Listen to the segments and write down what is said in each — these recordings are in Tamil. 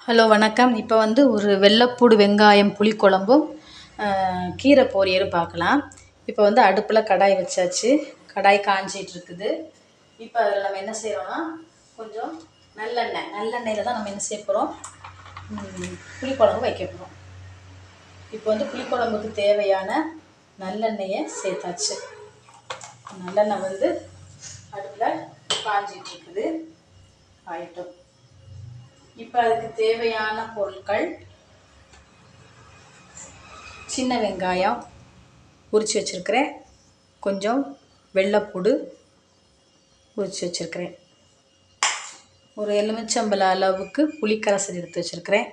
ஹலோ வணக்கம். இப்போ வந்து ஒரு வெள்ளைப்பூடு வெங்காயம் புளிக்குழம்பும் கீரை பொரியலும் பார்க்கலாம். இப்போ வந்து அடுப்பில் கடாய் வச்சாச்சு. கடாய் காஞ்சிட்டு இருக்குது. இப்போ அதில் நம்ம என்ன செய்கிறோன்னா கொஞ்சம் நல்லெண்ணெயில் தான் நம்ம என்ன செய்ய போகிறோம், புளிக்குழம்பு வைக்க போகிறோம். இப்போ வந்து புளிக்குழம்புக்கு தேவையான நல்லெண்ணெயை சேர்த்தாச்சு. நல்லெண்ணெய் வந்து அடுப்பில் காஞ்சிட்டு இருக்குது. ஆயிட்டும். இப்போ அதுக்கு தேவையான பொருட்கள்: சின்ன வெங்காயம் உரித்து வச்சுருக்கிறேன், கொஞ்சம் வெள்ளைப்பூடு உரித்து வச்சுருக்கிறேன், ஒரு எலுமிச்சம்பழ அளவுக்கு புளிக்கரைசல் எடுத்து வச்சுருக்கிறேன்,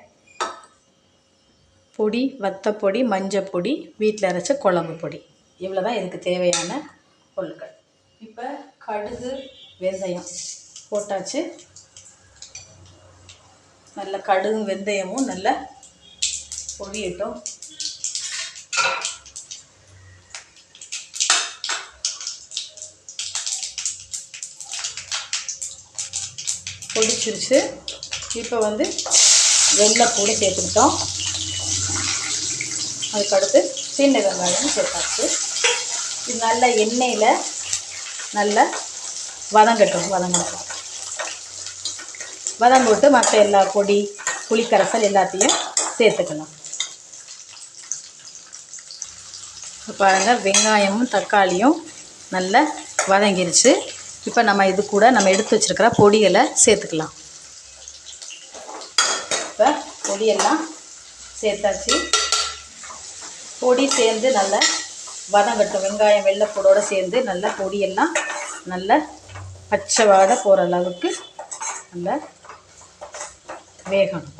பொடி வத்தப்பொடி, மஞ்சள் பொடி, வீட்டில் அரைச்ச குழம்பு பொடி. இவ்வளோ தான் இதுக்கு தேவையான பொருட்கள். இப்போ கடுகு வெந்தயம் போட்டாச்சு. நல்ல கடுகு வெந்தயமும் நல்லா பொரியட்டும். பொடிச்சிருச்சு. இப்போ வந்து வெள்ளைப்பூடு சேர்த்துக்கிட்டோம். அதுக்கடுத்து சின்ன வெங்காயம் சேர்த்தாச்சு. இது நல்ல எண்ணெயில் நல்லா வதங்கட்டும். வதம் போட்டு மற்ற எல்லா பொடி புளிக்கரைசல் எல்லாத்தையும் சேர்த்துக்கலாம். பாருங்கள், வெங்காயமும் தக்காளியும் நல்லா வதங்கிருச்சு. இப்போ நம்ம இது கூட நம்ம எடுத்து வச்சுருக்கிற பொடிகளை சேர்த்துக்கலாம். இப்போ பொடியெல்லாம் சேர்த்தாச்சு. பொடி சேர்ந்து நல்லா வதங்கட்டும். வெங்காயம் வெள்ளைப்பூடோடு சேர்ந்து நல்லா பொடியெல்லாம் நல்லா பச்சை வாடை போகிற அளவுக்கு நல்லா வேகணும்.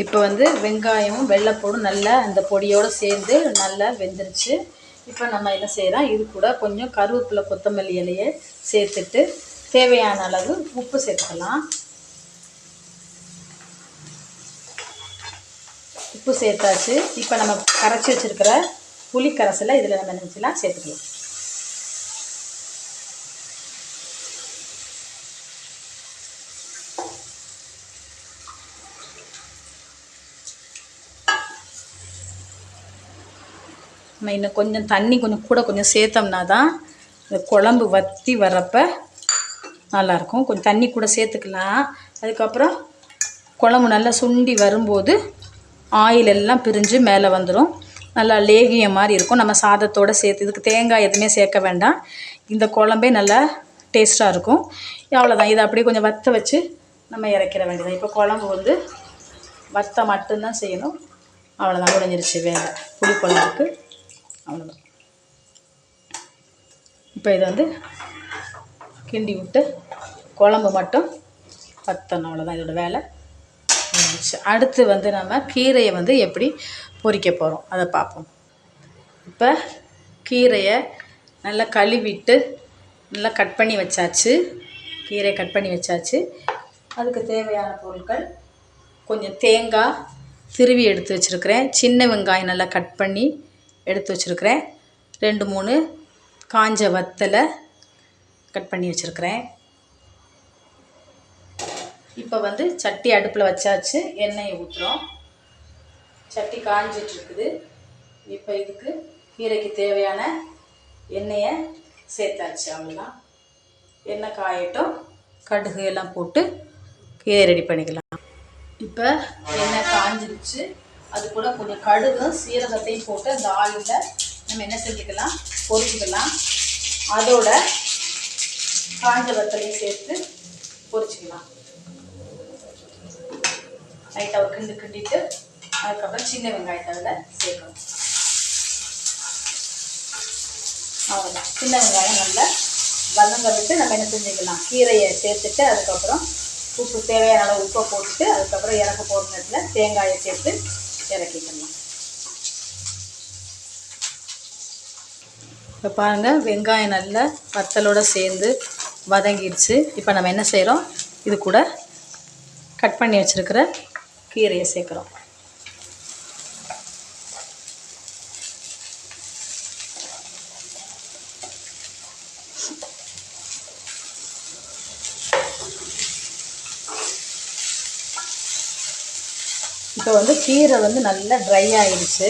இப்போ வந்து வெங்காயமும் வெள்ளைப்பூடும் நல்லா அந்த பொடியோடு சேர்ந்து நல்லா வெந்துருச்சு. இப்போ நம்ம என்ன செய்கிறோம், இது கூட கொஞ்சம் கருவேப்பிலை கொத்தமல்லி இலையை சேர்த்துட்டு தேவையான அளவு உப்பு சேர்த்துக்கலாம். உப்பு சேர்த்தாச்சு. இப்போ நம்ம கரைச்சி வச்சுருக்கிற புளி கரைசலை இதில் நம்ம நினச்சிலாம் சேர்த்துக்கலாம். நம்ம இன்னும் கொஞ்சம் தண்ணி கொஞ்சம் சேர்த்தோம்னா தான் இந்த குழம்பு வற்றி வரப்போ நல்லாயிருக்கும். கொஞ்சம் தண்ணி கூட சேர்த்துக்கலாம். அதுக்கப்புறம் குழம்பு நல்லா சுண்டி வரும்போது ஆயில் எல்லாம் பிரிஞ்சு மேலே வந்துடும். நல்லா லேகியம் மாதிரி இருக்கும். நம்ம சாதத்தோடு சேர்த்து இதுக்கு தேங்காய் எதுவுமே சேர்க்க வேண்டாம். இந்த குழம்பே நல்லா டேஸ்ட்டாக இருக்கும். அவ்வளோதான். இதை அப்படியே கொஞ்சம் வற்ற வச்சு நம்ம இறக்கிற வேண்டியதான். இப்போ குழம்பு வந்து வற்ற மட்டும்தான் செய்யணும். அவ்வளோதான், முடிஞ்சிருச்சு வேலை புளிக்குழம்புக்கு. அவ்வளோதான். இப்போ இதை வந்து கிண்டி விட்டு குழம்பு மட்டும் வற்றணும். அவ்வளோதான், இதோட வேலை முடிஞ்சிச்சு. அடுத்து வந்து நம்ம கீரையை வந்து எப்படி பொரிக்க போகிறோம் அதை பார்ப்போம். இப்போ கீரையை நல்லா கழுவிட்டு நல்லா கட் பண்ணி வச்சாச்சு. கீரையை கட் பண்ணி வச்சாச்சு. அதுக்கு தேவையான பொருட்கள்: கொஞ்சம் தேங்காய் திருவி எடுத்து வச்சுருக்கிறேன், சின்ன வெங்காயம் நல்லா கட் பண்ணி எடுத்து வச்சுருக்கிறேன், 2-3 காஞ்ச வத்தலை கட் பண்ணி வச்சுருக்கிறேன். இப்போ வந்து சட்டி அடுப்பில் வச்சாச்சு. எண்ணெயை ஊற்றுறோம். சட்டி காஞ்சிட்ருக்குது. இப்போ இதுக்கு கீரைக்கு தேவையான எண்ணெயை சேர்த்தாச்சு. அவ்வளோதான். எண்ணெய் காயட்டும். கடுகு எல்லாம் போட்டு கீரை ரெடி பண்ணிக்கலாம். இப்போ எண்ணெய் காஞ்சிருச்சு. அது கூட கொஞ்சம் கடுகும் சீரகத்தையும் போட்டு அந்த ஆயிலில் நம்ம என்ன செஞ்சுக்கலாம், பொரிச்சிக்கலாம். அதோட காஞ்ச வத்தலையும் சேர்த்து பொரிச்சிக்கலாம். லைட்டாக ஒரு கிண்டிட்டு அதுக்கப்புறம் சின்ன வெங்காயத்தை அதில் சேர்க்கணும். அவ்வளோதான். சின்ன வெங்காயம் நல்லா வதங்க விட்டு நம்ம என்ன செஞ்சுக்கலாம், கீரையை சேர்த்துட்டு அதுக்கப்புறம் உப்பு தேவையான அளவு உப்பை போட்டுட்டு அதுக்கப்புறம் இறக்க போகிற நேரத்தில் தேங்காயை சேர்த்து இறக்கிக்கலாம். இப்போ பாருங்கள், வெங்காயம் நல்லா வத்தலோடு சேர்ந்து வதங்கிடுச்சு. இப்போ நம்ம என்ன செய்கிறோம், இது கூட கட் பண்ணி வச்சுருக்கிற கீரையை சேர்க்குறோம். இப்போ வந்து கீரை வந்து நல்லா ட்ரை ஆகிடுச்சு.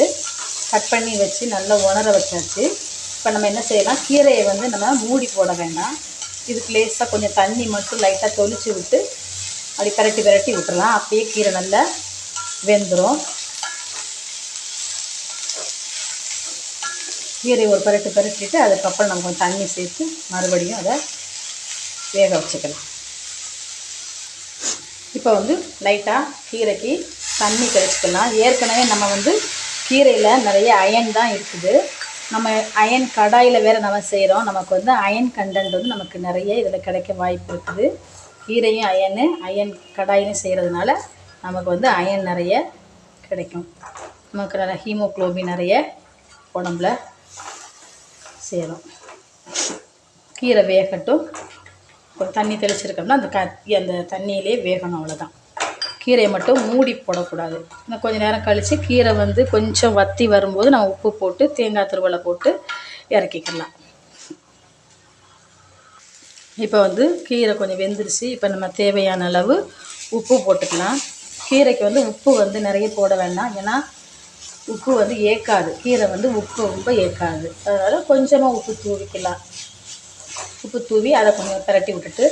கட் பண்ணி வச்சு நல்லா உணர வச்சாச்சு. இப்போ நம்ம என்ன செய்யலாம், கீரையை வந்து நம்ம மூடி போட வேண்டாம். இதுக்கு லேசாக கொஞ்சம் தண்ணி மட்டும் லைட்டாக தொளிச்சு விட்டு அப்படி பிரட்டி விட்டுறலாம். அப்படியே கீரை நல்லா வெந்துடும். கீரை ஒரு பிரட்டிட்டு அதுக்கப்புறம் நம்ம கொஞ்சம் தண்ணி சேர்த்து மறுபடியும் அதை வேக வச்சுக்கலாம். இப்போ வந்து லைட்டாக கீரைக்கு தண்ணி தெளிச்சுக்கலாம். ஏற்கனவே நம்ம வந்து கீரையில் நிறைய அயன் தான் இருக்குது. நம்ம அயன் கடாயில் வேறு நம்ம செய்கிறோம். நமக்கு வந்து அயன் கண்டென்ட் வந்து நமக்கு நிறைய இதில் கிடைக்க வாய்ப்பு இருக்குது. கீரையும் அயன் கடாயிலும் செய்கிறதுனால நமக்கு வந்து அயன் நிறைய கிடைக்கும். நமக்கு நிறைய ஹீமோக்ளோபின் நிறைய உடம்புல சேரும். கீரை வேகட்டும். கொஞ்சம் தண்ணி தெளிச்சிருக்கோம்னா அந்த தண்ணியிலே வேகணும், அவ்வளோதான். கீரையை மட்டும் மூடி போடக்கூடாது. இன்னும் கொஞ்சம் நேரம் கழித்து கீரை வந்து கொஞ்சம் வற்றி வரும்போது நம்ம உப்பு போட்டு தேங்காய் துருவலை போட்டு இறக்கிக்கலாம். இப்போ வந்து கீரை கொஞ்சம் வெந்துருச்சு. இப்போ நம்ம தேவையான அளவு உப்பு போட்டுக்கலாம். கீரைக்கு வந்து உப்பு வந்து நிறைய போட வேண்டாம், ஏன்னா உப்பு வந்து ஏற்காது. கீரை வந்து உப்பு ரொம்ப ஏற்காது. அதனால் கொஞ்சமாக உப்பு தூவிக்கலாம். உப்பு தூவி அதை கொஞ்சம் பிரட்டி விட்டுட்டு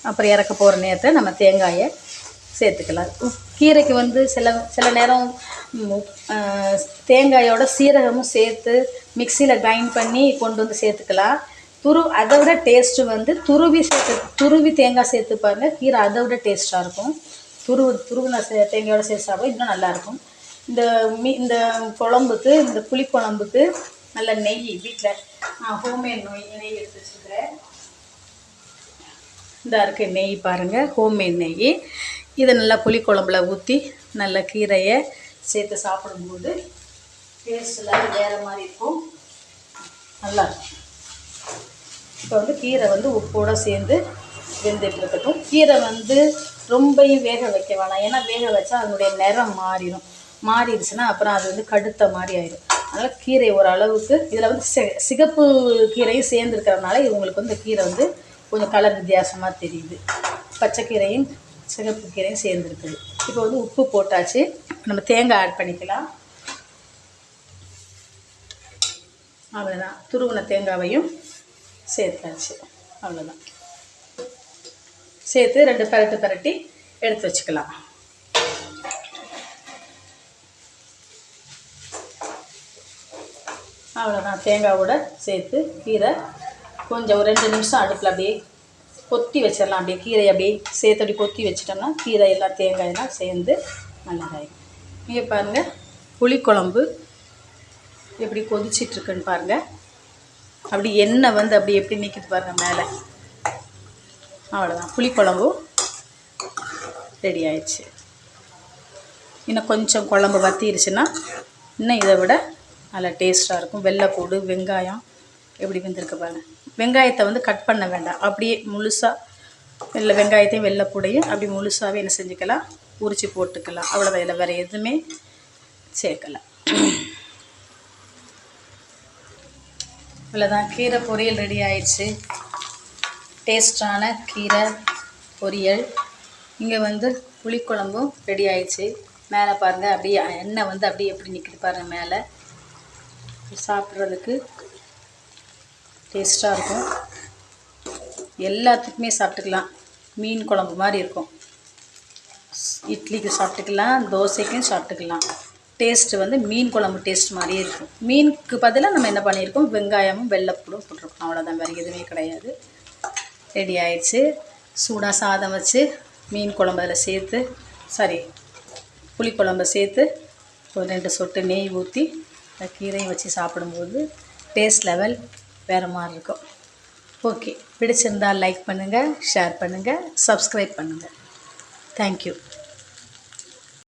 அப்புறம் இறக்க போகிற நேரத்தில் நம்ம தேங்காயை சேர்த்துக்கலாம். கீரைக்கு வந்து சில நேரம் தேங்காயோட சீரகமும் சேர்த்து மிக்சியில் கிரைண்ட் பண்ணி கொண்டு வந்து சேர்த்துக்கலாம். அதை விட டேஸ்ட்டு வந்து துருவி தேங்காய் சேர்த்து பாருங்கள், கீரை அதை விட டேஸ்ட்டாக இருக்கும். துருவின தேங்காயோட சேர்த்து சாப்பிட இன்னும் நல்லாயிருக்கும். இந்த குழம்புக்கு, இந்த புளிக்குழம்புக்கு நல்ல நெய் வீட்டில் ஹோம்மேட் நெய் எடுத்து வச்சுருக்கிறேன். இந்த இருக்குது நெய் பாருங்கள், ஹோம்மேட் நெய். இதை நல்லா புளிக்குழம்புல ஊற்றி நல்ல கீரையை சேர்த்து சாப்பிடும்போது டேஸ்ட்டில் வேறு மாதிரி இருக்கும், நல்லாயிருக்கும். இப்போ வந்து கீரை வந்து உப்போடு சேர்ந்து வெந்துட்டு இருக்கட்டும். கீரை வந்து ரொம்பையும் வேக வைக்க வேணாம், ஏன்னா வேக வச்சா அதனுடைய நிறம் மாறிடுச்சுன்னா அப்புறம் அது வந்து கடுத்த மாதிரி ஆயிடும். அதனால் கீரை ஓரளவுக்கு இதில் வந்து சிகப்பு கீரையும் சேர்ந்துருக்கிறதுனால இவங்களுக்கு வந்து இந்த கீரை வந்து கொஞ்சம் கலர் வித்தியாசமாக தெரியுது. பச்சைக்கீரையும் சிகப்பு கீரையும் சேர்ந்துருக்குது. இப்போ வந்து உப்பு போட்டாச்சு. நம்ம தேங்காய் ஆட் பண்ணிக்கலாம். அவ்வளோதான், துருவின தேங்காவையும் சேர்த்தாச்சு. அவ்வளோதான், சேர்த்து 2 பிரட்டி எடுத்து வச்சுக்கலாம். அவ்வளோதான், தேங்காவோட சேர்த்து கீரை கொஞ்சம் ஒரு 2 நிமிஷம் அடுப்பில் அப்படியே கொத்தி வச்சிடலாம். அப்படியே கீரையை அப்படியே சேர்த்து அப்படி கொத்தி வச்சிட்டோம்னா கீரை எல்லாம் தேங்காயெல்லாம் சேர்ந்து நல்லதாயிடும். இங்கே பாருங்கள், புளிக்குழம்பு எப்படி கொதிச்சிட்ருக்குன்னு பாருங்கள். அப்படி எண்ணெய் வந்து அப்படி எப்படி நிற்கிது பாருங்கள் மேலே. அவ்வளோதான், புளிக்குழம்பும் ரெடி ஆயிடுச்சு. இன்னும் கொஞ்சம் குழம்பு வற்றிடுச்சுன்னா இன்னும் இதை விட நல்லா டேஸ்ட்டாக இருக்கும். வெள்ளைப்பூடு, வெங்காயம் எப்படி வெந்திருக்கு பாருங்கள். வெங்காயத்தை வந்து கட் பண்ண வேண்டாம், அப்படியே முழுசாக வெங்காயத்தையும் வெள்ளைப்பூடையும் அப்படி முழுசாகவே என்ன செஞ்சுக்கலாம், உரித்து போட்டுக்கலாம். அவ்வளோதான், இதில் வேறு எதுவுமே சேர்க்கலாம். இவ்வளோதான், கீரை பொரியல் ரெடி ஆயிடுச்சு. டேஸ்டான கீரை பொரியல். இங்கே வந்து புளிக்குழம்பும் ரெடி ஆயிடுச்சு. மேலே பாருங்கள், அப்படியே எண்ணெய் வந்து அப்படியே எப்படி நிற்கிது பாருங்கள் மேலே. சாப்பிட்றதுக்கு டேஸ்ட்டாக இருக்கும். எல்லாத்துக்குமே சாப்பிட்டுக்கலாம். மீன் குழம்பு மாதிரி இருக்கும். இட்லிக்கு சாப்பிட்டுக்கலாம், தோசைக்கும் சாப்பிட்டுக்கலாம். டேஸ்ட்டு வந்து மீன் குழம்பு டேஸ்ட் மாதிரியே இருக்கும். மீனுக்கு பதிலாக நம்ம என்ன பண்ணியிருக்கோம், வெங்காயமும் வெள்ளைப்பூடும் போட்டிருக்கோம். அவ்வளோதான், வேறு எதுவுமே கிடையாது. ரெடி ஆயிடுச்சு. சூடாக சாதம் வச்சு மீன் குழம்பு அதில் சேர்த்து புளிக்குழம்பை சேர்த்து ஒரு 2 சொட்டு நெய் ஊற்றி இந்த கீரையும் வச்சு சாப்பிடும்போது டேஸ்ட் லெவல் வேறு மாதிரி இருக்கும். ஓகே, பிடிச்சிருந்தால் லைக் பண்ணுங்கள், ஷேர் பண்ணுங்கள், சப்ஸ்கிரைப் பண்ணுங்கள். தேங்க்யூ.